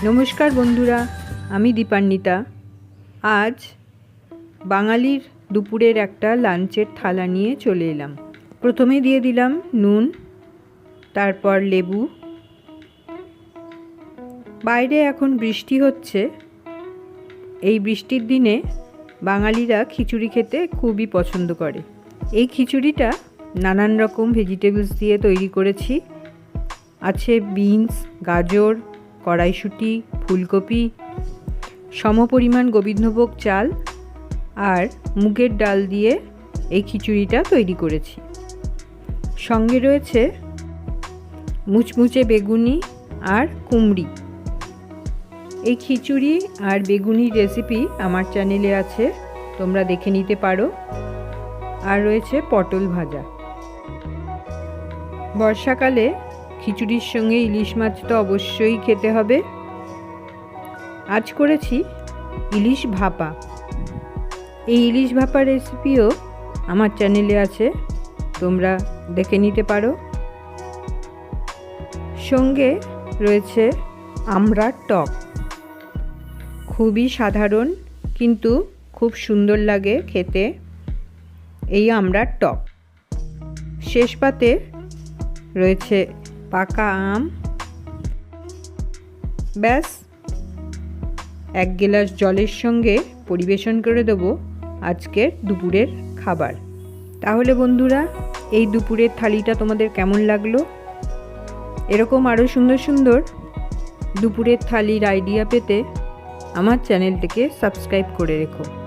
নমস্কার বন্ধুরা, আমি দীপান্বিতা। আজ বাঙালির দুপুরের একটা লাঞ্চের থালা নিয়ে চলে এলাম। প্রথমে দিয়ে দিলাম নুন, তারপর লেবু। বাইরে এখন বৃষ্টি হচ্ছে। এই বৃষ্টির দিনে বাঙালিরা খিচুড়ি খেতে খুবই পছন্দ করে। এই খিচুড়িটা নানান রকম ভেজিটেবলস দিয়ে তৈরি করেছি। আছে বিনস, গাজর, কড়াইশুঁটি, ফুলকপি, সমপরিমাণ গোবিন্দভোগ চাল আর মুগের ডাল দিয়ে এই খিচুড়িটা তৈরি করেছি। সঙ্গে রয়েছে মুচমুচে বেগুনি আর কুমড়ি। এই খিচুড়ি আর বেগুনির রেসিপি আমার চ্যানেলে আছে, তোমরা দেখে নিতে পারো। আর রয়েছে পটল ভাজা। বর্ষাকালে খিচুড়ির সঙ্গে ইলিশ মাছ তো অবশ্যই খেতে হবে। আজ করেছি ইলিশ ভাপা। এই ইলিশ ভাপা রেসিপিও আমার চ্যানেলে আছে, তোমরা দেখে নিতে পারো। সঙ্গে রয়েছে আমড়ার টক। খুবই সাধারণ কিন্তু খুব সুন্দর লাগে খেতে এই আমড়ার টক। শেষ পাতে রয়েছে পাকা আম। ব্যাস, এক গ্লাস জলের সঙ্গে পরিবেশন করে দেবো আজকের দুপুরের খাবার। তাহলে বন্ধুরা, এই দুপুরের থালিটা তোমাদের কেমন লাগলো? এরকম আরও সুন্দর সুন্দর দুপুরের থালির আইডিয়া পেতে আমার চ্যানেলটিকে সাবস্ক্রাইব করে রেখো।